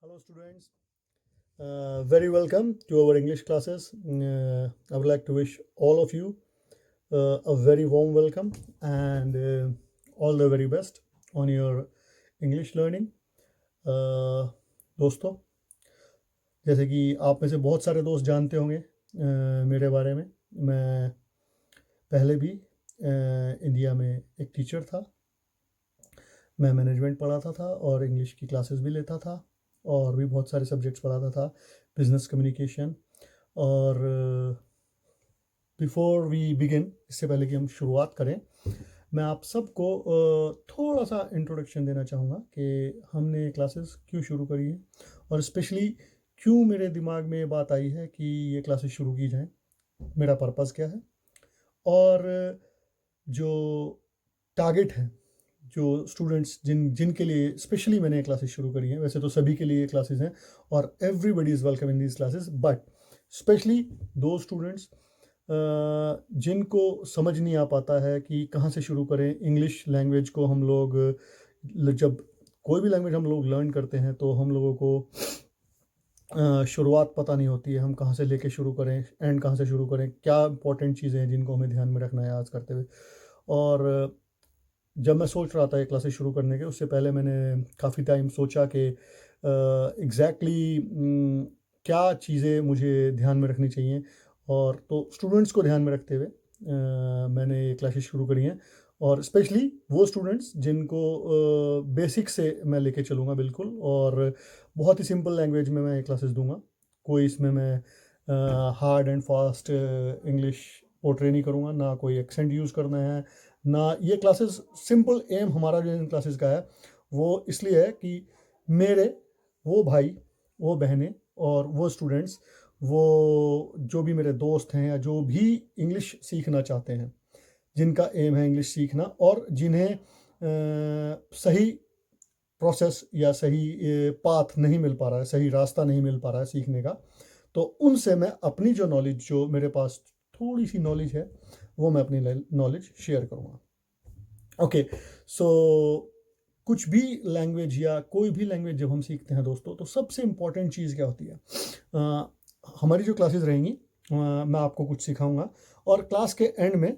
Hello, students. Very welcome to our English classes. I would like to wish all of you a very warm welcome and all the very best on your English learning. दोस्तों, जैसे कि आप में से बहुत सारे दोस्त जानते होंगे मेरे बारे में, मैं पहले भी इंडिया में एक टीचर था। मैं मैनेजमेंट पढ़ाता था और इंग्लिश की क्लासेस भी लेता था और भी बहुत सारे सब्जेक्ट्स पढ़ाता था, बिजनेस कम्युनिकेशन। और बिफोर वी बिगिन, इससे पहले कि हम शुरुआत करें, मैं आप सबको थोड़ा सा इंट्रोडक्शन देना चाहूँगा कि हमने क्लासेस क्यों शुरू करी है और स्पेशली क्यों मेरे दिमाग में ये बात आई है कि ये क्लासेस शुरू की जाएं, मेरा पर्पज़ क्या है और जो टारगेट है, जो स्टूडेंट्स जिनके लिए स्पेशली मैंने क्लासेस शुरू करी हैं। वैसे तो सभी के लिए क्लासेस हैं और everybody is welcome in these classes, but specially दो स्टूडेंट्स जिनको समझ नहीं आ पाता है कि कहाँ से शुरू करें। इंग्लिश लैंग्वेज को हम लोग जब कोई भी लैंग्वेज हम लोग लर्न करते हैं तो हम लोगों को शुरुआत पता नहीं होती है, हम कहाँ से लेके शुरू करें, एंड कहाँ से शुरू करें, क्या इंपॉर्टेंट चीज़ें हैं जिनको हमें ध्यान में रखना है आज करते हुए। और जब मैं सोच रहा था ये क्लासेस शुरू करने के, उससे पहले मैंने काफ़ी टाइम सोचा कि एग्जैक्टली क्या चीज़ें मुझे ध्यान में रखनी चाहिए, और तो स्टूडेंट्स को ध्यान में रखते हुए मैंने ये क्लासेस शुरू करी हैं। और स्पेशली वो स्टूडेंट्स जिनको बेसिक से मैं लेके चलूँगा बिल्कुल, और बहुत ही सिंपल लैंग्वेज में मैं ये क्लासेस दूंगा। कोई इसमें मैं hard and fast English portray नहीं करूँगा, ना कोई एक्सेंट यूज़ करना है, ना। ये क्लासेस सिंपल एम हमारा जो इन क्लासेस का है वो इसलिए है कि मेरे वो भाई, वो बहनें और वो स्टूडेंट्स, वो जो भी मेरे दोस्त हैं या जो भी इंग्लिश सीखना चाहते हैं, जिनका एम है इंग्लिश सीखना और जिन्हें सही प्रोसेस या सही पाथ नहीं मिल पा रहा है, सही रास्ता नहीं मिल पा रहा है सीखने का, तो उनसे मैं अपनी जो नॉलेज, जो मेरे पास थोड़ी सी नॉलेज है, वो मैं अपनी नॉलेज शेयर करूँगा। ओके, सो कुछ भी लैंग्वेज या कोई भी लैंग्वेज जब हम सीखते हैं दोस्तों, तो सबसे इम्पॉर्टेंट चीज़ क्या होती है। हमारी जो क्लासेस रहेंगी, मैं आपको कुछ सिखाऊंगा और क्लास के एंड में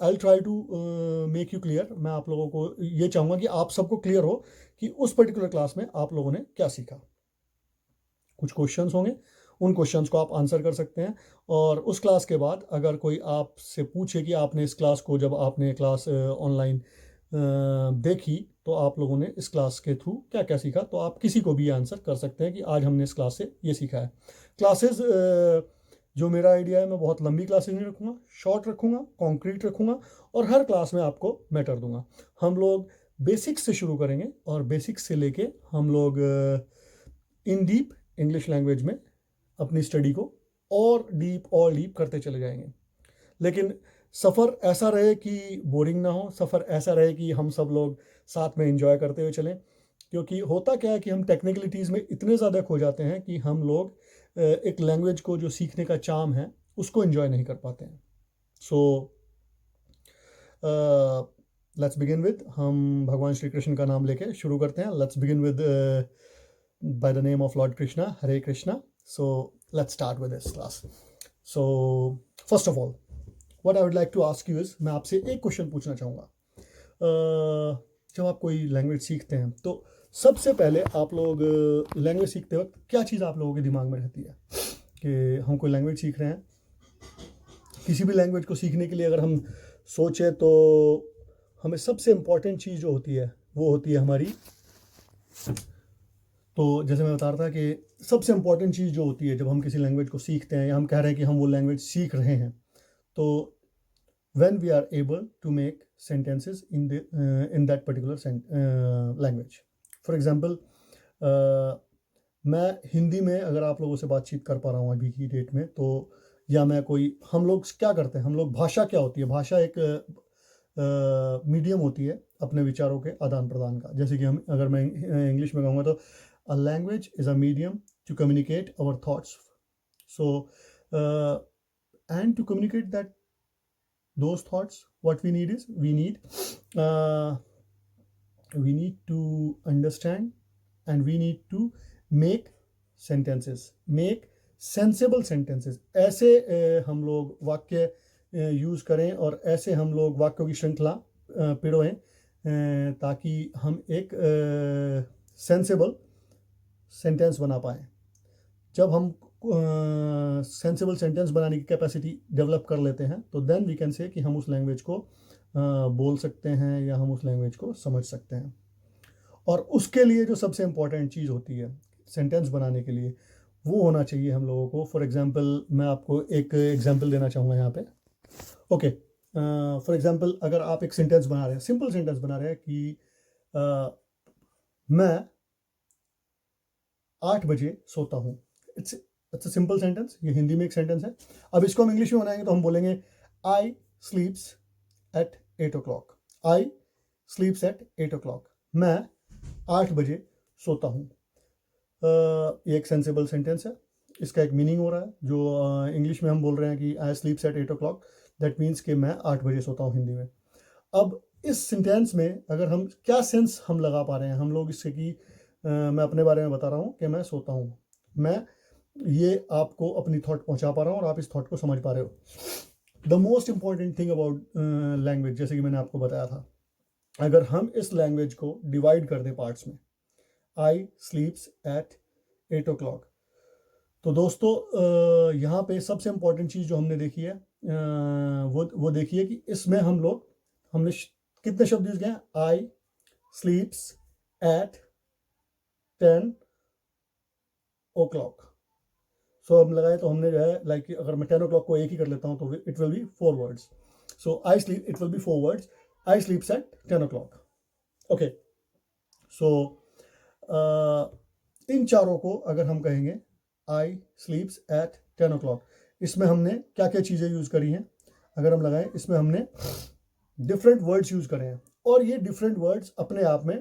I try to make you clear. मैं आप लोगों को ये चाहूँगा कि आप सबको क्लियर हो कि उस पर्टिकुलर क्लास में आप लोगों ने क्या सीखा। कुछ क्वेश्चंस होंगे, उन क्वेश्चंस को आप आंसर कर सकते हैं, और उस क्लास के बाद अगर कोई आपसे पूछे कि आपने इस क्लास को, जब आपने क्लास ऑनलाइन देखी, तो आप लोगों ने इस क्लास के थ्रू क्या क्या सीखा, तो आप किसी को भी आंसर कर सकते हैं कि आज हमने इस क्लास से ये सीखा है। क्लासेस जो मेरा आइडिया है, मैं बहुत लंबी क्लासेस नहीं रखूँगा, शॉर्ट रखूँगा, कॉन्क्रीट रखूँगा, और हर क्लास में आपको मैटर दूंगा। हम लोग बेसिक्स से शुरू करेंगे और बेसिक्स से लेके हम लोग इन डीप इंग्लिश लैंग्वेज में अपनी स्टडी को और डीप करते चले जाएंगे। लेकिन सफ़र ऐसा रहे कि बोरिंग ना हो, सफ़र ऐसा रहे कि हम सब लोग साथ में एंजॉय करते हुए चलें, क्योंकि होता क्या है कि हम टेक्निकलिटीज़ में इतने ज़्यादा खो जाते हैं कि हम लोग एक लैंग्वेज को जो सीखने का चार्म है उसको एंजॉय नहीं कर पाते हैं। सो लेट्स बिगिन विद, हम भगवान श्री कृष्ण का नाम लेके शुरू करते हैं। Let's begin with by the name of Lord Krishna, Hare Krishna. So let's start with this class. So first of all, what I would like to ask you is, मैं आपसे एक क्वेश्चन पूछना चाहूँगा। जब आप कोई लैंग्वेज सीखते हैं तो सबसे पहले आप लोग लैंग्वेज सीखते वक्त क्या चीज़ आप लोगों के दिमाग में रहती है कि हम कोई लैंग्वेज सीख रहे हैं। किसी भी लैंग्वेज को सीखने के लिए अगर हम सोचें तो हमें सबसे इम्पॉर्टेंट चीज़ जो होती है वो होती है हमारी, तो जैसे मैं बता रहा था कि सबसे इम्पॉर्टेंट चीज़ जो होती है जब हम किसी लैंग्वेज को सीखते हैं या हम कह रहे हैं कि हम वो लैंग्वेज सीख रहे हैं, तो when we are able to make sentences in that particular language. For example, मैं हिंदी में अगर आप लोगों से बातचीत कर पा रहा हूँ अभी की डेट में, तो या मैं कोई, हम लोग क्या करते हैं, हम लोग, भाषा क्या होती है, भाषा एक मीडियम होती है अपने विचारों के आदान प्रदान का। जैसे कि हम, अगर मैं इंग्लिश में कहूँगा तो a language is a medium to communicate our thoughts. So and to communicate that those thoughts, what we need is, we need to understand and we need to make sentences, make sensible sentences, ऐसे हम लोग वाक्य use करें और ऐसे हम लोग वाक्यों की श्रृंखला पिरोएं ताकि हम एक सेंसेबल सेंटेंस बना पाएँ। जब हम सेंसेबल सेंटेंस बनाने की कैपेसिटी डेवलप कर लेते हैं तो देन वी कैन से कि हम उस लैंग्वेज को बोल सकते हैं या हम उस लैंग्वेज को समझ सकते हैं। और उसके लिए जो सबसे इम्पॉर्टेंट चीज़ होती है सेंटेंस बनाने के लिए, वो होना चाहिए हम लोगों को। फॉर एग्जांपल मैं आपको एक एग्जांपल देना चाहूँगा यहाँ पे। ओके, फॉर एग्जांपल अगर आप एक सेंटेंस बना रहे हैं, सिंपल सेंटेंस बना रहे हैं कि मैं 8 बजे सोता हूँ। इट्स अ सिंपल सेंटेंस, ये हिंदी में एक सेंटेंस है। अब इसको हम इंग्लिश में बनाएंगे तो हम बोलेंगे आई sleeps at 8 o'clock। I sleeps at 8 o'clock। मैं 8 बजे सोता हूँ। ये एक सेंसेबल सेंटेंस है, इसका एक मीनिंग हो रहा है। जो इंग्लिश में हम बोल रहे हैं कि I sleeps at 8 o'clock, that means कि मैं 8 बजे सोता हूँ हिंदी में। अब इस सेंटेंस में अगर हम क्या सेंस हम लगा पा रहे हैं हम लोग इससे कि मैं अपने बारे में बता रहा हूँ कि मैं सोता हूँ, मैं ये आपको अपनी थॉट पहुँचा पा रहा हूँ और आप इस थॉट को समझ पा रहे हो। The most important thing about language, जैसे कि मैंने आपको बताया था, अगर हम इस लैंग्वेज को डिवाइड कर दें पार्ट्स में, आई स्लीप्स एट 8 o'clock, तो दोस्तों यहाँ पे सबसे इम्पॉर्टेंट चीज़ जो हमने देखी है वो देखिए कि इसमें हमने कितने शब्द यूज किए हैं। आई स्लीप्स एट 10 o'clock। सो हम लगाए तो हमने जो है लाइक अगर मैं 10 o'clock को एक ही कर लेता हूँ तो it will be 4 words। So I sleep, it will be 4 words, I sleeps at 10 o'clock। Okay, so इन चारों को अगर हम कहेंगे आई स्लीप्स एट 10 o'clock, इसमें हमने क्या क्या चीज़ें यूज़ करी हैं अगर हम लगाएं, इसमें हमने डिफरेंट वर्ड्स यूज़ करे हैं और ये डिफरेंट वर्ड्स अपने आप में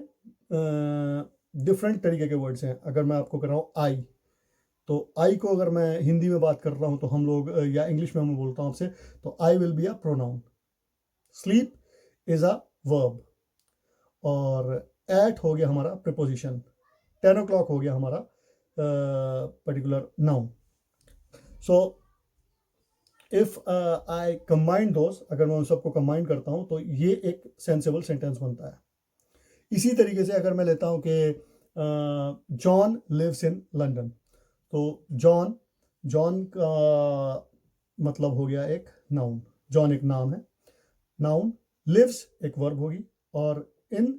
डिफरेंट तरीके के वर्ड्स हैं। अगर मैं आपको कर रहा हूँ आई, तो आई को अगर मैं हिंदी में बात कर रहा हूँ तो हम लोग या इंग्लिश में मैं बोलता हूँ आपसे, तो I will be a pronoun, sleep is a verb, और एट हो गया हमारा प्रीपोजिशन, 10 o'clock हो गया हमारा particular noun. So if I combine those, अगर मैं उन सबको कंबाइन करता हूँ तो ये एक सेंसेबल सेंटेंस बनता है। इसी तरीके से अगर मैं लेता हूँ कि जॉन लिव्स इन लंदन, तो जॉन का मतलब हो गया एक नाउन, जॉन एक नाम है, नाउन, लिव्स एक वर्ब होगी, और इन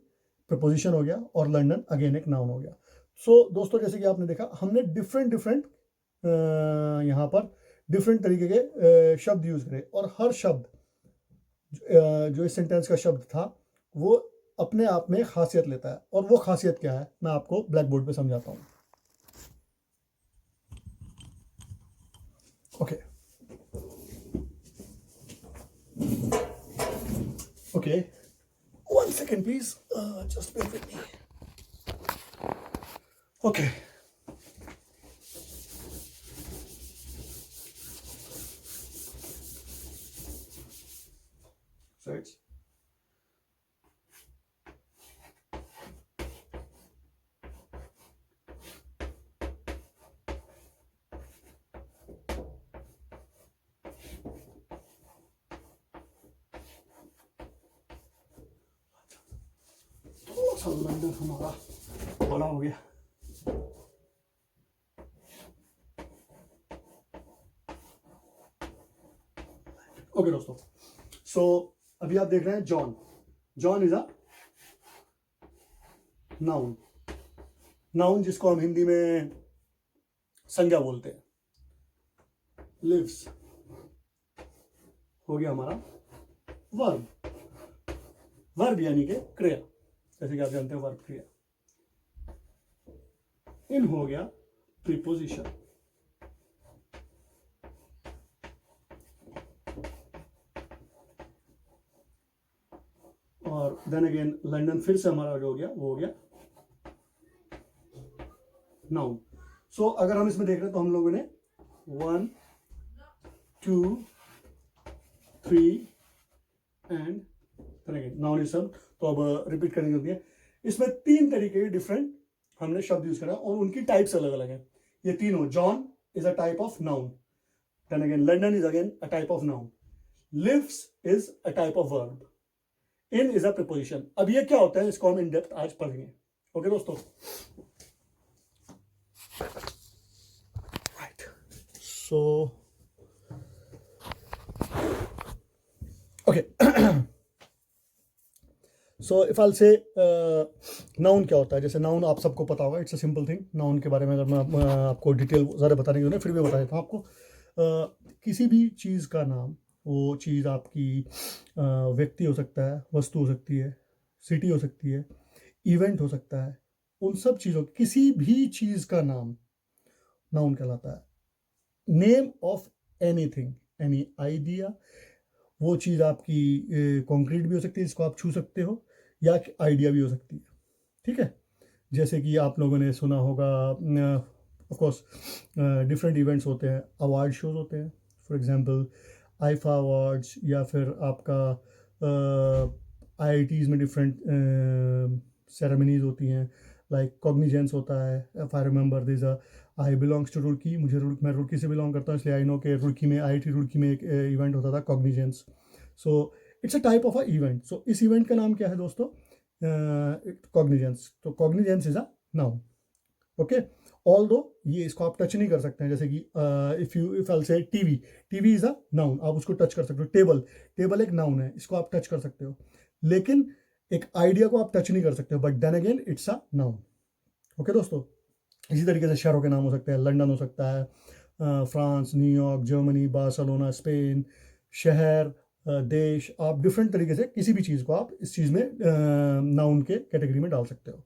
प्रपोजिशन हो गया, और लंदन अगेन एक नाउन हो गया। सो दोस्तों जैसे कि आपने देखा हमने डिफरेंट यहाँ पर डिफरेंट तरीके के शब्द यूज करे, और हर शब्द जो इस सेंटेंस का शब्द था वो अपने आप में खासियत लेता है, और वो खासियत क्या है मैं आपको ब्लैक बोर्ड पे समझाता हूँ। Okay okay, 1 second please, just bear with me. Okay, so it's थोड़ा सा लंदन हमारा बड़ा हो गया। ओके दोस्तों, सो अभी आप देख रहे हैं John is a noun, noun जिसको हम हिंदी में संज्ञा बोलते हैं। लिव्स हो गया हमारा वर्ब यानी कि क्रिया, जैसे कि आप जानते हैं वर्ब क्रिया। इन हो गया प्रीपोजिशन, और देन अगेन लंदन फिर से हमारा जो हो गया वो हो गया नाउन। सो अगर हम इसमें देख रहे हैं तो हम लोगों ने 1 2 3 एंड नाउन इज सब, तो अब रिपीट करनी होती है। इसमें 3 तरीके के डिफरेंट हमने शब्द यूज करा और उनकी टाइप्स अलग अलग है। ये तीनों, John is a type of noun, then again London is again a type of noun, lives is a type of verb, in is a preposition. अब ये क्या होता है इसको हम इन डेप्थ आज पढ़ेंगे। ओके दोस्तों, right, so okay, so if आई से नाउन क्या होता है, जैसे नाउन आप सबको पता होगा, it's a simple thing. Noun के बारे में अगर मैं आपको डिटेल ज़्यादा बताने की फिर भी बता देता हूँ आपको। किसी भी चीज़ का नाम, वो चीज़ आपकी व्यक्ति हो सकता है, वस्तु हो सकती है, सिटी हो सकती है, इवेंट हो सकता है, उन सब चीज़ों, किसी भी चीज़ का नाम नाउन कहलाता है। Name of anything, any idea, वो चीज़ आपकी कॉन्क्रीट भी हो सकती है, जिसको आप छू सकते हो, या आइडिया भी हो सकती है। ठीक है, जैसे कि आप लोगों ने सुना होगा, ऑफ कोर्स डिफरेंट इवेंट्स होते हैं, अवार्ड शोज होते हैं, फॉर एग्जांपल आईफा अवार्ड्स, या फिर आपका आईआईटीज़ में डिफरेंट सेरेमनीज होती हैं, लाइक कॉग्निजेंस होता है। If I remember this, I belongs to Roorkee, मैं रुड़की से बिलोंग करता हूँ, इसलिए आई नो कि रुड़की में, आईआईटी रुड़की में एक इवेंट होता था Cognizance. So it's a type of a event. सो इस इवेंट का नाम क्या है दोस्तों? कॉग्निजेंस। तो Cognizance is a noun. Okay, although ये इसको आप टच नहीं कर सकते हैं, जैसे कि इफ आई से TV, TV is a noun, आप उसको टच कर सकते हो। टेबल, टेबल एक नाउन है, इसको आप टच कर सकते हो, लेकिन एक आइडिया को आप टच नहीं कर सकते हो, but then again it's a noun. Okay दोस्तों, इसी तरीके से शहरों के नाम हो सकते हैं, लंदन हो सकता है, France, New York, Germany, Barcelona, Spain, शहर, देश, आप डिफरेंट तरीके से किसी भी चीज़ को आप इस चीज़ में नाउन के कैटेगरी में डाल सकते हो।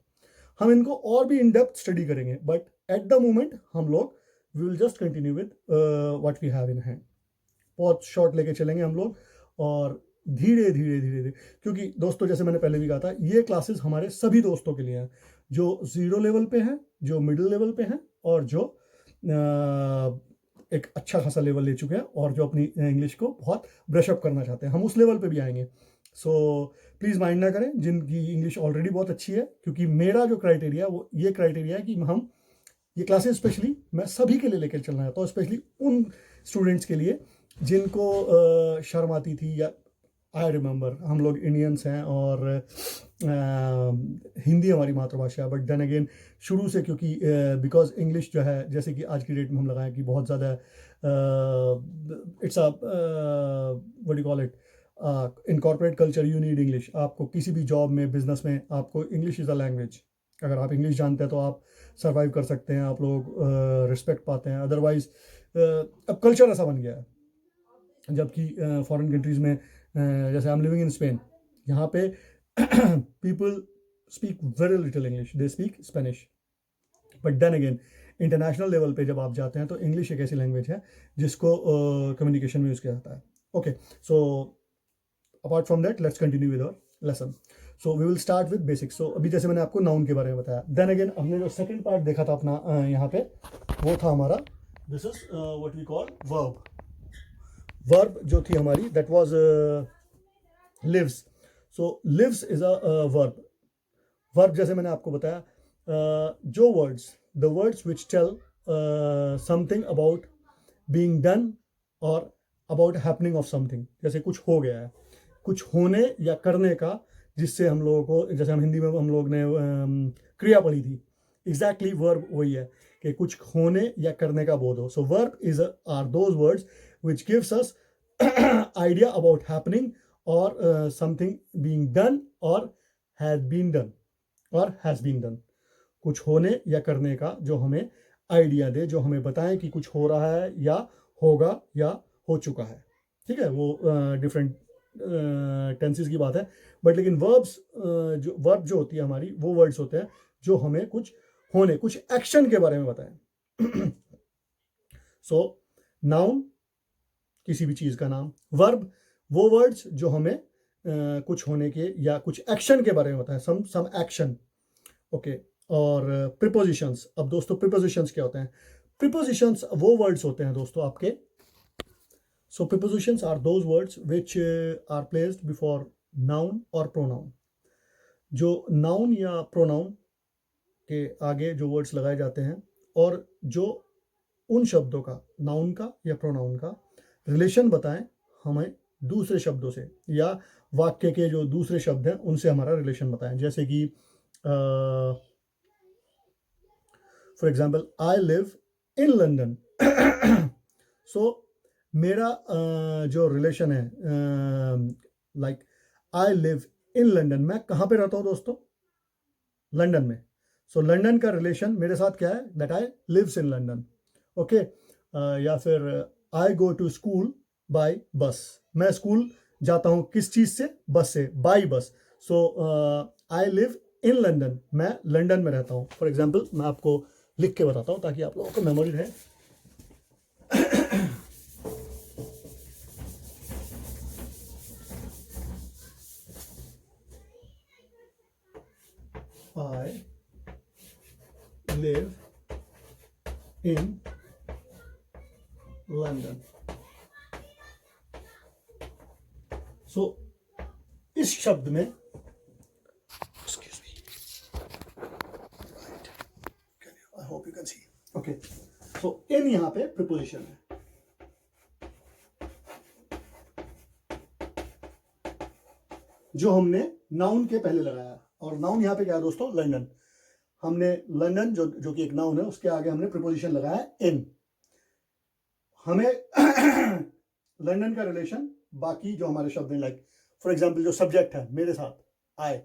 हम इनको और भी इन डेप्थ स्टडी करेंगे, बट एट द मोमेंट हम लोग we will just continue with what we have in hand. बहुत शॉर्ट लेके चलेंगे हम लोग, और धीरे धीरे धीरे धीरे, क्योंकि दोस्तों जैसे मैंने पहले भी कहा था, ये क्लासेस हमारे सभी दोस्तों के लिए हैं, जो 0 लेवल पे हैं, जो मिडिल लेवल पे हैं, और जो एक अच्छा खासा लेवल ले चुके हैं, और जो अपनी इंग्लिश को बहुत ब्रशअप करना चाहते हैं। हम उस लेवल पे भी आएंगे। सो प्लीज़ माइंड ना करें जिनकी इंग्लिश ऑलरेडी बहुत अच्छी है, क्योंकि मेरा जो क्राइटेरिया वो ये क्राइटेरिया है कि हम ये क्लासेस स्पेशली मैं सभी के लिए लेकर चलना चाहता हूँ, स्पेशली उन स्टूडेंट्स के लिए जिनको शर्म आती थी, या आई रिमेंबर हम लोग इंडियंस हैं और हिंदी हमारी मातृभाषा है, बट देन अगेन शुरू से, क्योंकि बिकॉज इंग्लिश जो है, जैसे कि आज की डेट में हम लगाएं कि बहुत ज़्यादा it's a what you call it, in corporate culture you need English. आपको किसी भी जॉब में, बिजनेस में, आपको इंग्लिश इज़ अ लैंग्वेज। अगर आप इंग्लिश जानते हैं तो आप सर्वाइव कर सकते हैं, आप लोग रिस्पेक्ट पाते हैं। अदरवाइज अब कल्चर ऐसा बन गया है, जबकि फॉरेन कंट्रीज़ में, जैसे I am living in Spain, यहाँ पे people speak very little English, they speak Spanish. But then again international level पे जब आप जाते हैं तो इंग्लिश एक ऐसी लैंग्वेज है जिसको कम्युनिकेशन में यूज़ किया जाता है। Okay, so apart from that let's continue with our lesson. So we will start with basics. So अभी जैसे मैंने आपको नाउन के बारे में बताया, देन अगेन हमने जो सेकंड पार्ट देखा था अपना यहाँ पे, वो था हमारा, this is what we call verb. Verb जो थी हमारी, that was lives. So lives is a verb. Verb जैसे मैंने आपको बताया, जो words, the words which tell something about being done और अबाउट हैपनिंग ऑफ समथिंग, जैसे कुछ हो गया है, कुछ होने या करने का, जिससे हम लोगों को, जैसे हम हिंदी में हम लोग ने क्रिया पढ़ी थी, एग्जैक्टली वर्ब वही है कि कुछ होने या करने का बोध हो। So verb is are those words which gives us idea about happening और समथिंग बीइंग डन और हैज बीन डन और हैज बीन डन। कुछ होने या करने का जो हमें आइडिया दे, जो हमें बताएं कि कुछ हो रहा है या होगा या हो चुका है। ठीक है, वो डिफरेंट टेंसेस की बात है, बट लेकिन वर्ब्स, जो वर्ब जो होती है हमारी, वो वर्ड्स होते हैं जो हमें कुछ होने, कुछ एक्शन के बारे में बताएं। सो नाउन किसी भी चीज़ का नाम, वर्ब वो वर्ड्स जो हमें कुछ होने के या कुछ एक्शन के बारे में बताएं, सम एक्शन। ओके, और प्रीपोजिशंस। अब दोस्तों प्रीपोजिशंस क्या होते हैं? प्रीपोजिशंस वो वर्ड्स होते हैं दोस्तों आपके, so prepositions are those words which are placed before noun और प्रोनाउन। जो नाउन या प्रोनाउन के आगे जो वर्ड्स लगाए जाते हैं और जो उन शब्दों का, नाउन का या प्रोनाउन का रिलेशन बताएं हमें दूसरे शब्दों से, या वाक्य के जो दूसरे शब्द हैं उनसे हमारा रिलेशन बताएं। जैसे कि for example I live in London. So मेरा जो रिलेशन है, like I live in London, मैं कहाँ पे रहता हूँ दोस्तों? लंदन में। सो लंदन का रिलेशन मेरे साथ क्या है? That I lives in London. Okay. या फिर I go to school by bus, मैं स्कूल जाता हूँ किस चीज़ से? बस से, बाय बस। सो आई लिव इन लंदन, मैं लंदन में रहता हूँ। फॉर एग्जाम्पल मैं आपको लिख के बताता हूँ ताकि आप लोगों को मेमोरी रहे। I live in London. So इस शब्द में, excuse me, right, I hope you can see. Okay. So in यहाँ पे preposition है। जो हमने नाउन के पहले लगाया, और नाउन यहाँ पे क्या है दोस्तों? लंदन। हमने लंदन जो कि एक नाउन है, उसके आगे हमने प्रीपोजिशन लगाया इन। हमें लंदन का रिलेशन बाकी जो हमारे शब्द हैं, लाइक फॉर एग्जांपल जो सब्जेक्ट है मेरे साथ आई,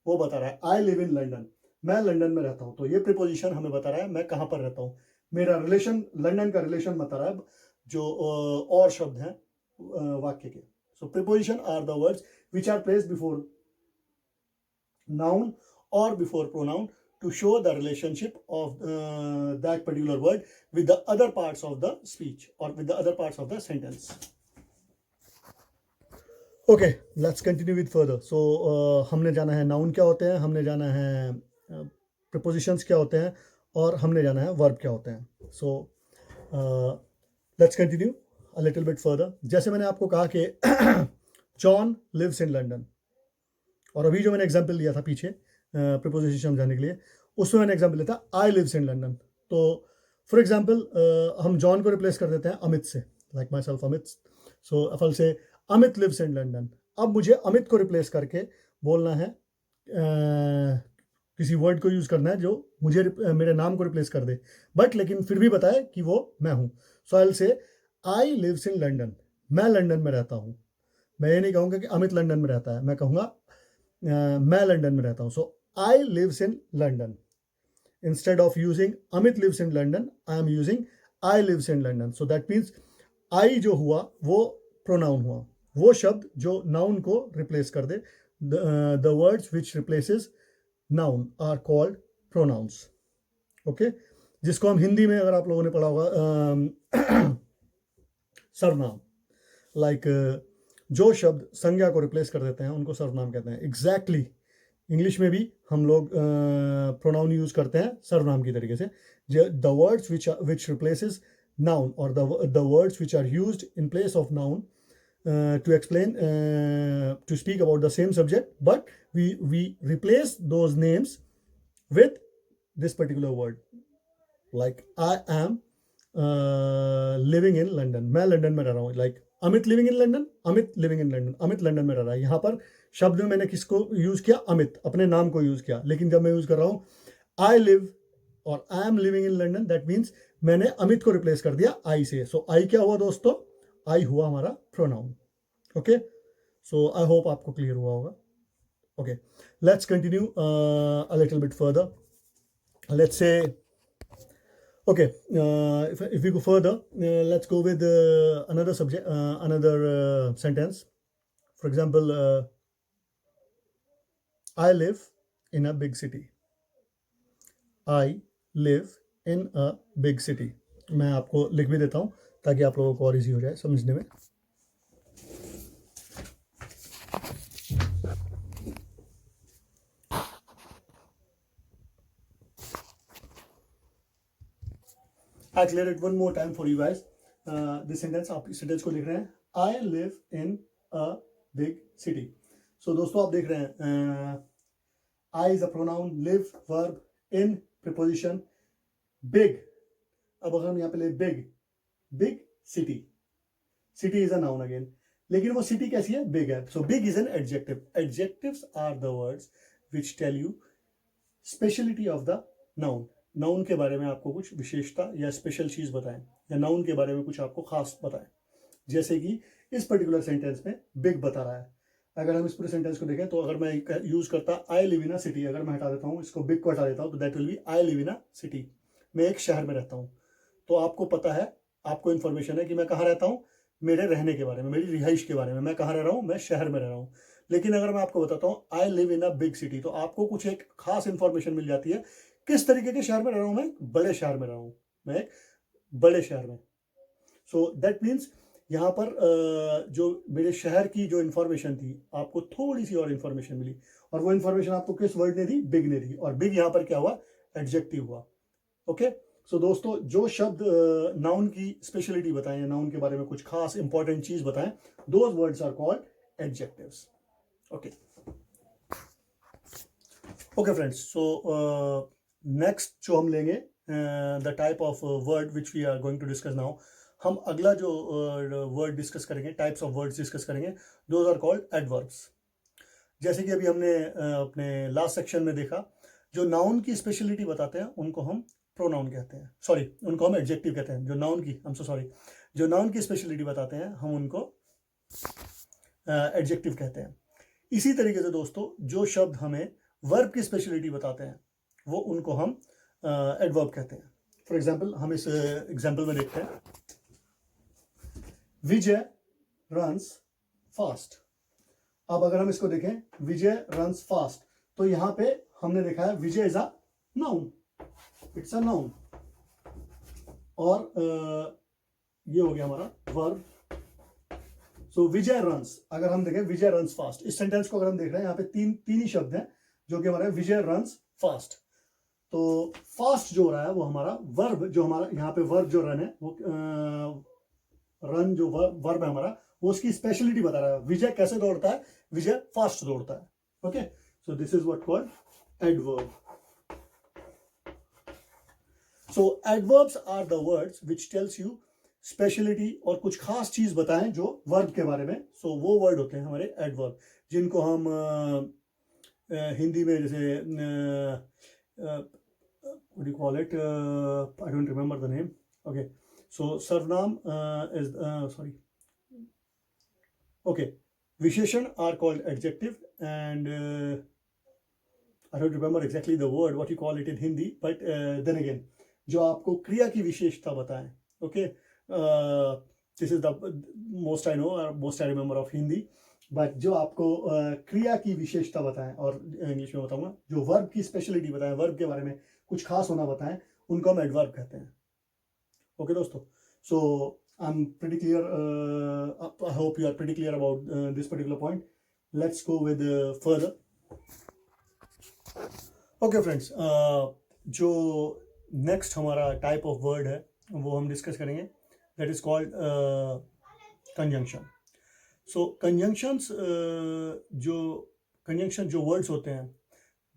वो बता रहा है आई लिव इन लंदन, मैं लंदन में रहता हूँ। तो ये प्रीपोजिशन हमें बता रहा है मैं कहाँ पर रहता हूँ। मेरा रिलेशन, लंदन का रिलेशन बता रहा है जो और शब्द हैं वाक्य के। So preposition are the words which are placed before noun or before pronoun to show the relationship of that particular word with the other parts of the speech or with the other parts of the sentence. Okay, let's continue with further. So हमने जाना है noun क्या होते हैं, हमने जाना है prepositions क्या होते हैं, और हमने जाना है verb क्या होते हैं. So let's continue a little bit further. जैसे मैंने आपको कहा कि जॉन लिव्स इन लंदन, और अभी जो मैंने एग्जाम्पल लिया था पीछे प्रीपोजिशन समझाने के लिए, उसमें मैंने एग्जाम्पल लिया था आई लिव्स इन लंदन। तो फॉर एग्जाम्पल हम जॉन को रिप्लेस कर देते हैं अमित से, लाइक माई सेल्फ अमित। सो अफल से अमित लिव्स इन लंदन। अब मुझे अमित को रिप्लेस करके बोलना है, किसी वर्ड को यूज़ करना है जो मुझे मेरे नाम को रिप्लेस कर दे, बट लेकिन फिर भी बताए कि वो मैं हूँ। So I will say I lives in London, मैं लंदन में रहता हूँ। मैं ये नहीं कहूँगा कि अमित लंदन में रहता है, मैं कहूँगा मैं लंदन में रहता हूँ। So I lives in London, instead of using Amit lives in London, I am using I lives in London. So that means I जो हुआ वो प्रोनाउन हुआ, वो शब्द जो नाउन को रिप्लेस कर दे। The words which replaces noun are called pronouns. Okay, जिसको हम हिंदी में, अगर आप लोगों ने पढ़ा होगा, सर्वनाम, लाइक जो शब्द संज्ञा को रिप्लेस कर देते हैं उनको सर्वनाम कहते हैं। एग्जैक्टली इंग्लिश में भी हम लोग प्रोनाउन यूज करते हैं सर्वनाम की तरीके से। The words which replaces noun, और the words which are used in place of noun to explain, to speak about the same subject, but we replace those names with this particular word. Like I am living in London, मैं London में रह रहा हूँ। like Amit living in London, Amit living in London, Amit London में रह रहा है। यहाँ पर शब्द में मैंने किसको यूज किया? अमित, अपने नाम को यूज किया। लेकिन जब मैं यूज कर रहा हूँ आई लिव और आई am living in London, that means मैंने अमित को रिप्लेस कर दिया आई से। सो आई क्या हुआ दोस्तों? आई हुआ हमारा pronoun. Okay, so I hope आपको क्लियर हुआ होगा। Okay, let's continue a little bit further. Let's say okay, if we go further, let's go with another subject, another sentence. For example, I live in a big city. I live in a big city. मैं आपको लिख भी देता हूँ ताकि आप लोगों को और इजी हो जाए समझने में। I clear it one more time for you guys. This sentence, आप इस sentence को लिख रहे हैं, I live in a big city. So दोस्तों आप देख रहे हैं, I is a pronoun, live verb, in preposition big, अब अगर हम यहाँ पे ले big, big city, city is a noun again, लेकिन वो सिटी कैसी है, बिग है, so big is an adjective. Adjectives are the words which tell you speciality of the noun, noun के बारे में आपको कुछ विशेषता या स्पेशल चीज बताएं, या नाउन के बारे में कुछ आपको खास बताएं। जैसे कि इस पर्टिकुलर सेंटेंस में बिग बता रहा है, अगर हम इस पूरे सेंटेंस को देखें तो अगर मैं यूज करता आई लिव इन अ सिटी, अगर मैं हटा देता हूँ इसको, बिग को हटा देता हूँ, तो that will be I live in a city, मैं एक शहर में रहता हूँ। तो आपको पता है, आपको इन्फॉर्मेशन है कि मैं कहाँ रहता हूँ, मेरे रहने के बारे में, मेरी रिहाइश के बारे में, मैं कहाँ रह रहा हूँ, मैं शहर में रह रहा हूँ। लेकिन अगर मैं आपको बताता हूँ आई live in a big city, तो आपको कुछ एक खास इंफॉर्मेशन मिल जाती है, किस तरीके के शहर में रह रहा हूँ, मैं बड़े शहर में रह रहा हूँ, मैं एक बड़े शहर में। सो दैट मीन्स यहाँ पर जो मेरे शहर की जो इन्फॉर्मेशन थी, आपको थोड़ी सी और इन्फॉर्मेशन मिली, और वो इन्फॉर्मेशन आपको किस वर्ड ने दी, बिग ने दी, और बिग यहाँ पर क्या हुआ, एडजेक्टिव हुआ। ओके, सो दोस्तों, जो शब्द नाउन की स्पेशलिटी बताएं, नाउन के बारे में कुछ खास इंपॉर्टेंट चीज बताएं, those words are called adjectives. Okay okay friends, so next जो हम लेंगे, the type of word which we are going to discuss now, हम अगला जो वर्ड डिस्कस करेंगे, टाइप्स ऑफ वर्ड्स डिस्कस करेंगे, दोज आर कॉल्ड एडवर्ब्स। जैसे कि अभी हमने अपने लास्ट सेक्शन में देखा, जो नाउन की स्पेशलिटी बताते हैं उनको हम प्रोनाउन कहते हैं, सॉरी उनको हम एडजेक्टिव कहते हैं। जो नाउन की, आई एम सो सॉरी, जो नाउन की स्पेशलिटी बताते हैं हम उनको एडजेक्टिव कहते हैं। इसी तरीके से दोस्तों, जो शब्द हमें वर्ब की स्पेशलिटी बताते हैं वो उनको हम एडवर्ब कहते हैं। फॉर एग्जाम्पल, हम इस एग्जाम्पल में देखते हैं, विजय रन्स फास्ट। अब अगर हम इसको देखें, विजय रन्स फास्ट, तो यहां पे हमने देखा है Vijay is a noun, it's a noun, और ये हो गया हमारा वर्ब। सो विजय रन्स, अगर हम देखें विजय रन्स फास्ट, इस सेंटेंस को अगर हम देख रहे हैं, यहाँ पे तीन ही शब्द हैं जो कि हमारे विजय रन्स फास्ट। तो फास्ट जो हो रहा है वो हमारा वर्ब, जो हमारा यहाँ पे वर्ब जो रन है, वो रन जो वर्ब है हमारा, वो उसकी स्पेशलिटी बता रहा है, विजय कैसे दौड़ता है, विजय फास्ट दौड़ता है। Okay, so this is what called adverb. So adverbs are the words which tells you speciality, और कुछ खास चीज बताएं जो वर्ब के बारे में। सो वो वर्ड होते हैं हमारे एडवर्ब, जिनको हम हिंदी में जैसे what do you call it, I don't remember the name. Okay, so sarvnam is sorry, okay, visheshan are called adjective, and I don't remember exactly the word what you call it in Hindi, but then again, जो आपको क्रिया की विशेषता बताएं, okay, this is the most I know, most I remember of Hindi, but जो आपको क्रिया की विशेषता बताएं, और इंग्लिश में बताऊंगा, जो वर्ब की स्पेशलिटी बताएं, वर्ब के बारे में कुछ खास होना बताएं, उनको हम एडवर्ब कहते हैं। ओके दोस्तों, so I am pretty clear, I hope you are pretty clear about this particular point. Let's go with further. Okay friends, जो नेक्स्ट हमारा टाइप ऑफ वर्ड है वो हम डिस्कस करेंगे, that is called conjunction. So conjunctions, जो words होते हैं,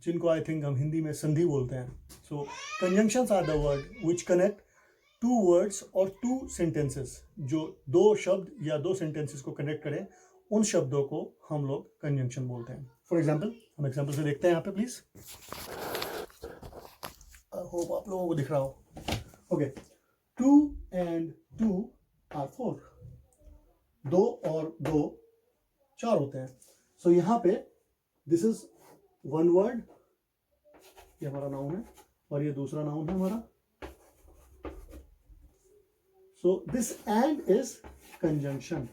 जिनको आई थिंक हम हिंदी में संधि बोलते हैं। So conjunctions are the word which connect two words और टू सेंटेंसेस, जो दो शब्द या दो सेंटेंसेस को कनेक्ट करें, उन शब्दों को हम लोग कंजंक्शन बोलते हैं। फॉर एग्जाम्पल, हम एग्जाम्पल से देखते हैं यहाँ पे, प्लीज, होप आप लोगों को दिख रहा हो। ओके, 2 and 2 are 4, 2 और 2 4 होते हैं। सो यहाँ पे दिस इज वन वर्ड, ये हमारा नाउन है, और ये दूसरा नाउन है हमारा। So this and is conjunction.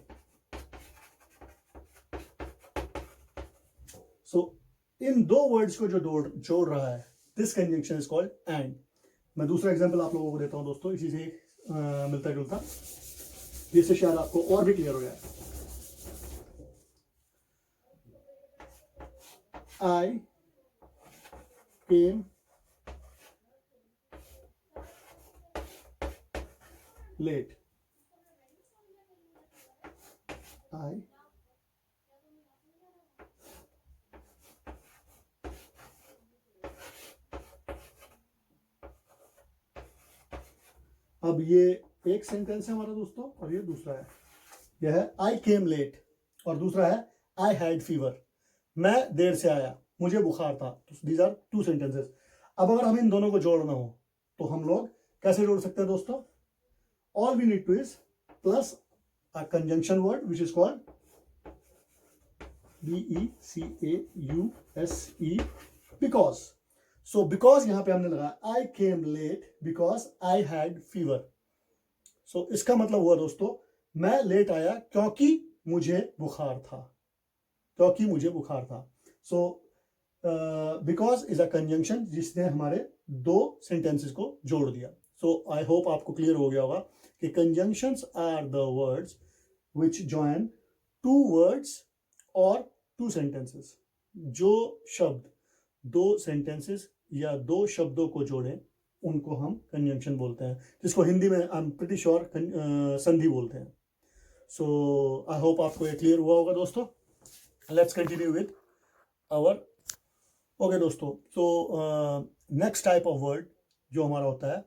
So इन दो वर्ड्स को जो जोड़ रहा है, this conjunction is called and. मैं दूसरा एग्जांपल आप लोगों को देता हूं दोस्तों, इसी से मिलता जुलता, जिससे शायद आपको और भी क्लियर हो जाए। I came late. I अब ये एक सेंटेंस है हमारा दोस्तों और ये दूसरा है, यह है आई केम लेट और दूसरा है आई हैड फीवर, मैं देर से आया, मुझे बुखार था। These are two sentences. अब अगर हमें इन दोनों को जोड़ना हो तो हम लोग कैसे जोड़ सकते हैं दोस्तों? All we need to is plus a conjunction word which is called BECAUSE, because. So because यहां पे हमने लगाया I came late because I had fever. So इसका मतलब हुआ दोस्तों मैं लेट आया क्योंकि मुझे बुखार था, क्योंकि मुझे बुखार था। So because is a conjunction जिसने हमारे दो sentences को जोड़ दिया। So I hope आपको क्लियर हो गया होगा कि conjunctions are the words which join two words or two sentences। जो शब्द दो sentences या दो शब्दों को जोड़े उनको हम conjunction बोलते हैं, जिसको हिंदी में I'm pretty sure संधि बोलते हैं। So I hope आपको ये क्लियर हुआ होगा दोस्तों। Let's continue with our okay दोस्तों। So next type of word जो हमारा होता है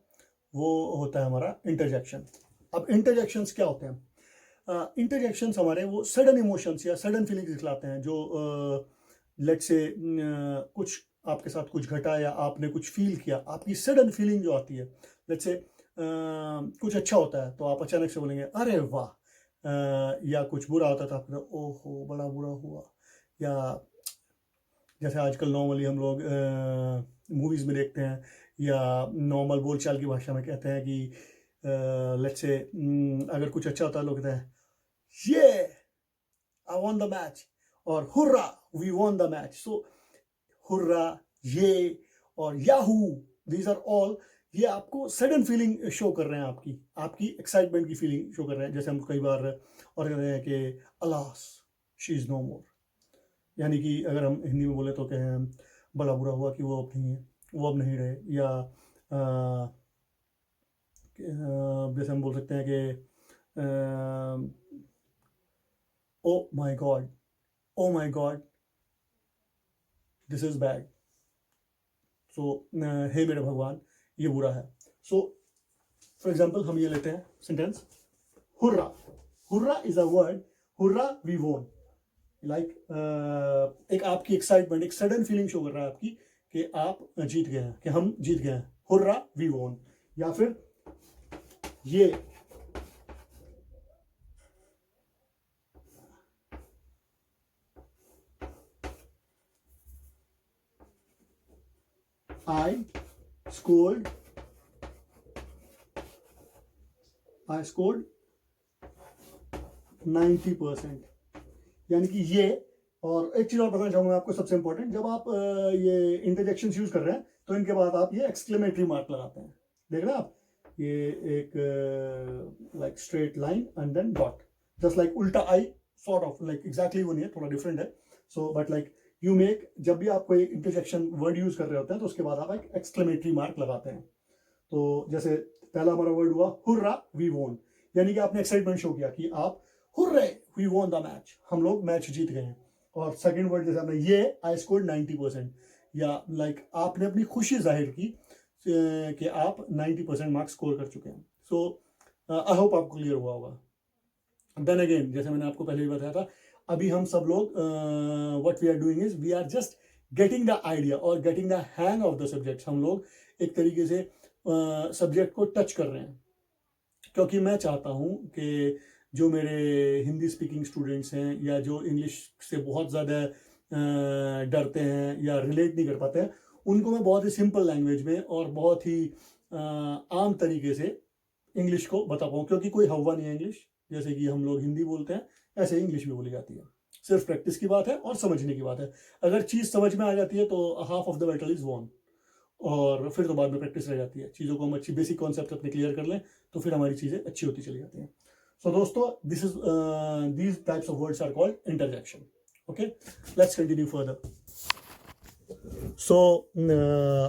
वो होता है हमारा interjection। अब interjections क्या होते हैं? इंटरजेक्शंस हमारे वो सडन इमोशंस या सडन फीलिंग्स दिखलाते हैं, जो लेट्स से कुछ आपके साथ कुछ घटा या आपने कुछ फील किया, आपकी सडन फीलिंग जो आती है, लेट्स से कुछ अच्छा होता है तो आप अचानक से बोलेंगे अरे वाह, या कुछ बुरा होता है तो आप ओहो बड़ा बुरा हुआ, या जैसे आजकल नॉर्मली हम लोग मूवीज़ में देखते हैं या नॉर्मल बोलचाल की भाषा में कहते हैं कि लेट्स से अगर कुछ अच्छा होता है लोग कहते हैं ये आई वॉन द मैच और hurrah we won the match. So hurrah, yay और याहू, दीज आर ऑल, ये आपको सडन फीलिंग शो कर रहे हैं, आपकी एक्साइटमेंट की फीलिंग शो कर रहे हैं। जैसे हम कई बार और कह रहे हैं कि अलास शी इज़ नो मोर, यानी कि अगर हम हिंदी में बोले तो कहें बड़ा बुरा हुआ कि वो अब नहीं है, वो अब नहीं रहे, या जैसे हम बोल सकते हैं कि ओ माई गॉड दिस इज बैड। सो हे मेरे भगवान ये बुरा है। सो फॉर एग्जाम्पल हम ये लेते हैं sentence hurrah. Hurrah is a word, hurrah we won, like एक आपकी एक्साइटमेंट, एक सडन फीलिंग शो कर रहा है आपकी कि आप जीत गए हैं, कि हम जीत गए हैं, हुर्रा वी वोन। या फिर ये I scored 90%, यानी कि ये। और एक चीज और बताना चाहूंगा आपको, सबसे इंपॉर्टेंट, जब आप ये इंटरजेक्शन यूज कर रहे हैं तो इनके बाद आप ये एक्सक्लेमेटरी मार्क लगाते हैं। देख रहे हैं आप, ये एक like straight line and then dot, just like उल्टा I, sort of like exactly वो नहीं है, थोड़ा डिफरेंट है। So but like you make, जब भी आप कोई इंटरजेक्शन वर्ड यूज कर रहे होते हैं तो उसके बाद आप एक एक्सक्लेमेटरी मार्क लगाते हैं। तो जैसे पहला हमारा वर्ड हुआ हुर्रा वी वोन, यानी कि आपने एक्साइटमेंट शो किया कि आप hooray we won the match, हम लोग मैच जीत गए हैं। और सेकंड वर्ड जैसे आपने ये आई स्कोर्ड 90%, या लाइक आपने अपनी खुशी जाहिर की कि आप 90% मार्क्स स्कोर कर चुके हैं। सो आई होप आपको क्लियर हुआ होगा। देन अगेन जैसे मैंने आपको पहले भी बताया था, अभी हम सब लोग what we are doing is we are just getting the idea और getting the hang of the subject. हम लोग एक तरीके से सब्जेक्ट को टच कर रहे हैं, क्योंकि मैं चाहता हूं कि जो मेरे हिंदी स्पीकिंग स्टूडेंट्स हैं या जो इंग्लिश से बहुत ज़्यादा डरते हैं या रिलेट नहीं कर पाते हैं, उनको मैं बहुत ही सिंपल लैंग्वेज में और बहुत ही आम तरीके से इंग्लिश को बता पाऊँ, क्योंकि कोई हवा नहीं है इंग्लिश। जैसे कि हम लोग हिंदी बोलते हैं ऐसे इंग्लिश भी बोली जाती है, सिर्फ प्रैक्टिस की बात है और समझने की बात है। अगर चीज़ समझ में आ जाती है तो half of the battle is won, और फिर तो बाद में प्रैक्टिस रह जाती है। चीज़ों को हम अच्छी बेसिक कॉन्सेप्ट अपने क्लियर कर लें तो फिर हमारी चीज़ें अच्छी होती चली जाती हैं। सो दोस्तों, this is these types of words are called interjection. Okay, let's continue further. So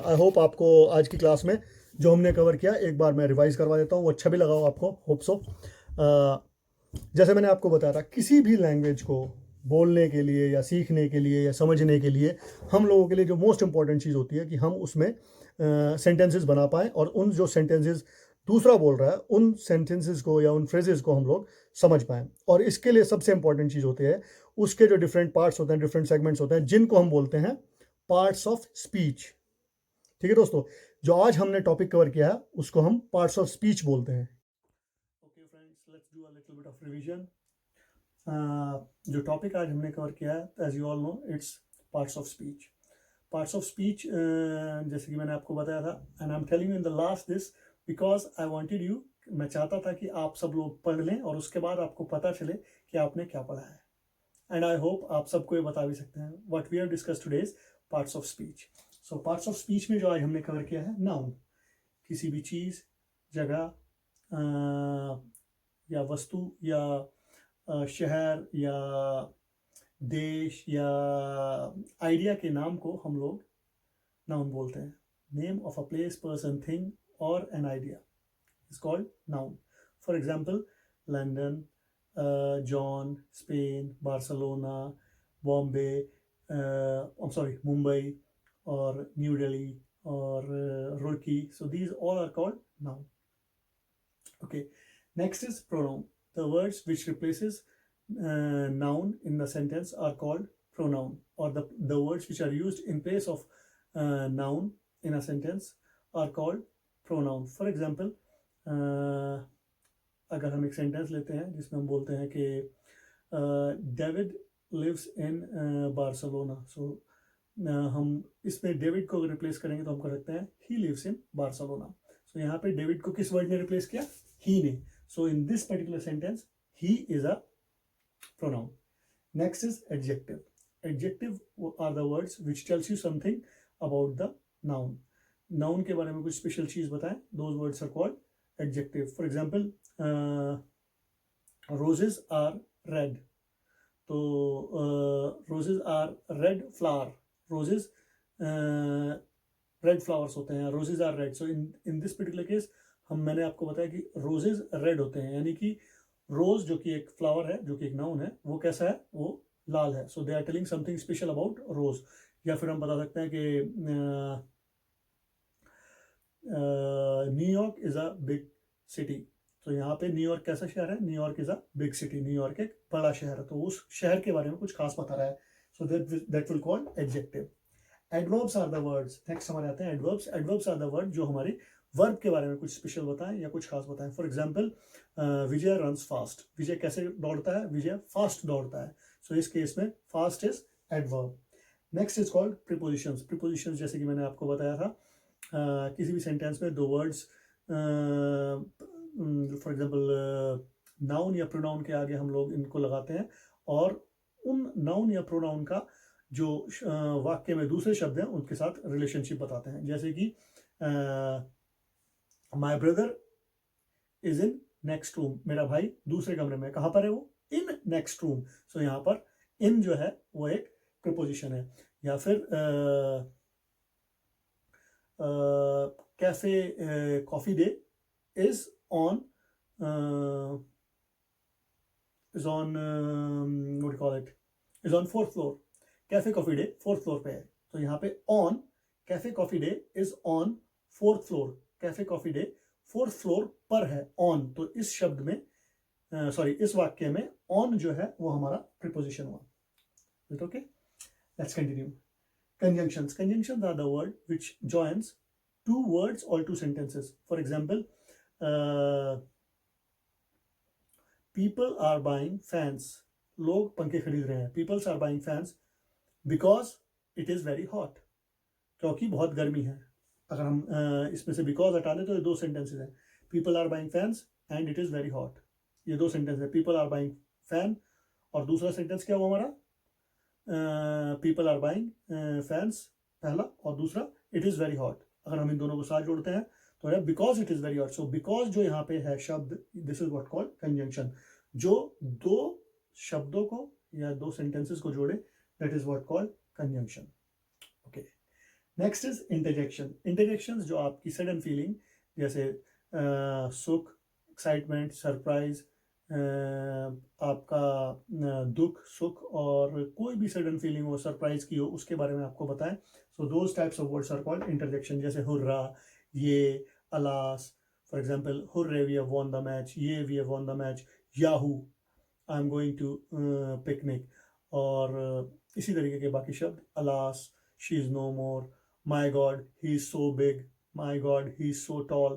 I hope आपको आज की क्लास में जो हमने कवर किया एक बार मैं रिवाइज करवा देता हूँ, वो अच्छा भी लगा हो आपको, होप सो। जैसे मैंने आपको बताया था, किसी भी लैंग्वेज को बोलने के लिए या सीखने के लिए या समझने के लिए हम लोगों के लिए जो मोस्ट इम्पॉर्टेंट चीज़ होती है कि हम उसमें सेंटेंसेस बना पाएँ, और उन जो सेंटेंसेस दूसरा बोल रहा है, उन सेंटेंसेस को या उन फ्रेजेस को हम लोग समझ पाएँ। और इसके लिए सबसे इंपॉर्टेंट चीज़ होती है, उसके जो डिफरेंट पार्ट्स होते हैं, डिफरेंट सेगमेंट्स होते हैं, जिनको हम बोलते हैं पार्ट्स ऑफ स्पीच। ठीक है दोस्तों, जो आज हमने टॉपिक कवर किया है उसको हम पार्ट्स ऑफ स्पीच बोलते हैं। Okay friends, let's do a little bit of revision. जो टॉपिक आज हमने कवर किया है, as you all know, it's parts of speech. Parts of speech, जैसे कि मैंने आपको बताया था, and I am telling you in the last this because I wanted you, मैं चाहता था कि आप सब लोग पढ़ लें और उसके बाद आपको पता चले कि आपने क्या पढ़ा है। एंड आई होप आप सबको ये बता भी सकते हैं। What we have discuss today is parts of speech. So parts of speech में जो आज हमने कवर किया है, नाउन, किसी भी चीज़, जगह या वस्तु या शहर या देश या आइडिया के नाम को हम लोग नाउन बोलते हैं। Name of a place, person, thing और an idea is called noun. For example, London, John, Spain, Barcelona, Bombay, Mumbai और न्यू दिल्ली और Roorkee. So these all are called noun. Okay, next is pronoun. The words which replaces noun in the sentence are called pronoun, or the words which are used in place of noun in a sentence are called pronoun. For example, अगर हम एक sentence लेते हैं जिसमें हम बोलते हैं कि डेविड लिव्स इन बार्सिलोना, सो हम इसमें डेविड को रिप्लेस करेंगे तो हम कर सकते हैं ही लिव्स इन बार्सिलोना. सो यहाँ पे डेविड को किस वर्ड ने रिप्लेस किया? ही ने. So in this particular sentence he is a pronoun. Next is adjective. Adjective are the words which tells you something about the noun. Noun के बारे में कुछ स्पेशल चीज बताएं. Those words are called adjective. For example, roses are red. तो roses are red flower. Roses red flowers होते हैं. Roses are red. So in this particular case मैंने आपको बताया कि roses red होते हैं, यानी कि रोज जो कि एक फ्लावर है, जो कि एक नाउन है, वो कैसा है? वो लाल है. So they are telling something special about rose. या फिर हम बता सकते हैं कि New York is a big city. तो यहाँ पे न्यूयॉर्क कैसा शहर है? New York is a big city. New York एक बड़ा शहर है, तो उस शहर के बारे में कुछ खास बता रहा है. So that will called adjective. Adverbs are the words. Next हमारे आते हैं adverbs. Adverbs are the word जो हमारी वर्ब के बारे में कुछ स्पेशल बताएं या कुछ खास बताएं. For example, Vijay runs fast. Vijay कैसे दौड़ता है? विजय फास्ट दौड़ता है. सो इस केस में fast is adverb. Next is called prepositions. Prepositions जैसे कि मैंने आपको बताया था, किसी भी सेंटेंस में दो वर्ड्स, फॉर एग्जाम्पल नाउन या प्रोनाउन के आगे हम लोग इनको लगाते हैं और उन नाउन या प्रोनाउन का जो वाक्य में दूसरे शब्द हैं उनके साथ रिलेशनशिप बताते हैं. जैसे कि my brother is in next room. मेरा भाई दूसरे कमरे में. कहाँ पर है वो? In next room. सो यहाँ पर इन जो है वो एक प्रीपोजिशन है. या फिर cafe coffee day is on what call it, is on 4th floor. Cafe coffee day 4th floor पे है. तो यहाँ पे on, cafe coffee day is on 4th floor. Cafe coffee day 4th floor पर है. ऑन, तो इस शब्द में इस वाक्य में ऑन जो है वो हमारा प्रीपोजिशन हुआ. Okay, let's continue. Conjunctions. Conjunctions are the word which joins two words or two sentences. For example, people are buying fans. लोग पंखे खरीद रहे हैं. People are buying fans because it is very hot. क्योंकि बहुत गर्मी है. अगर हम इसमें से because हटा दें तो ये दो sentences हैं. People are buying fans and it is very hot. ये दो sentences हैं. People are buying fan और दूसरा sentence क्या हुआ हमारा? People are buying fans पहला, और दूसरा it is very hot. अगर हम इन दोनों को साथ जोड़ते हैं तो है because it is very hot. So because जो यहाँ पे है शब्द, this is what called conjunction. जो दो शब्दों को या दो sentences को जोड़े, that is what called conjunction. Okay. Next is interjection. Interjections जो आपकी sudden feeling, जैसे सुख, excitement, surprise, आपका दुख, सुख और कोई भी सडन फीलिंग हो, सरप्राइज की हो, उसके बारे में आपको बताएं. So those types of words are called interjection. जैसे hurrah, yay, alas, For example, hooray, we have won the match, yay, we have won the match, yahoo, I'm going to picnic, और इसी तरीके के बाकी शब्द, alas, she is no more, my god, he is so big, my god, he is so tall.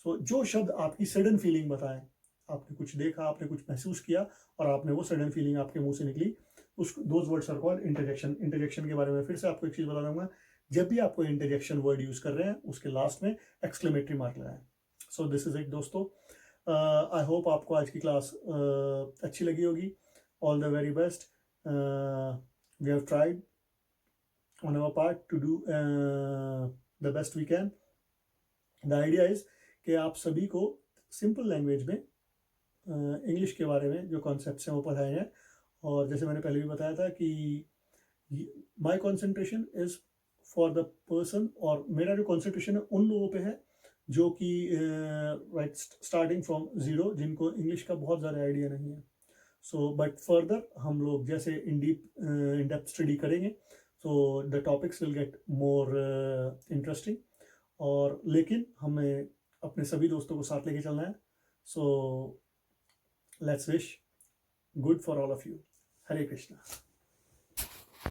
So जो शब्द आपकी sudden feeling बताएं, आपने कुछ देखा, आपने कुछ महसूस किया और आपने वो सडन फीलिंग आपके मुंह से निकली, उस those words are called interjection. Interjection के बारे में फिर से आपको एक चीज़ बता दूंगा, जब भी आपको इंटरजेक्शन वर्ड यूज कर रहे हैं उसके लास्ट में एक्सक्लेमेटरी मार्क लगाएं. सो दिस इज इट दोस्तों. आई होप आपको आज की क्लास अच्छी लगी होगी. All the very best. We have tried on our part to do the best we can. The idea is कि आप सभी को सिंपल लैंग्वेज में इंग्लिश के बारे में जो कॉन्सेप्ट्स हैं वो पढ़ाए जाएँ. और जैसे मैंने पहले भी बताया था कि my concentration is for the person, और मेरा जो कॉन्सेंट्रेशन है उन लोगों पे है जो कि राइट स्टार्टिंग फ्रॉम ज़ीरो, जिनको इंग्लिश का बहुत ज़्यादा आइडिया नहीं है. सो बट फर्दर हम लोग जैसे इन डेप्थ स्टडी करेंगे तो the topics will get more interesting. और लेकिन हमें अपने सभी दोस्तों को साथ लेके चलना है. So let's wish good for all of you. Hare Krishna.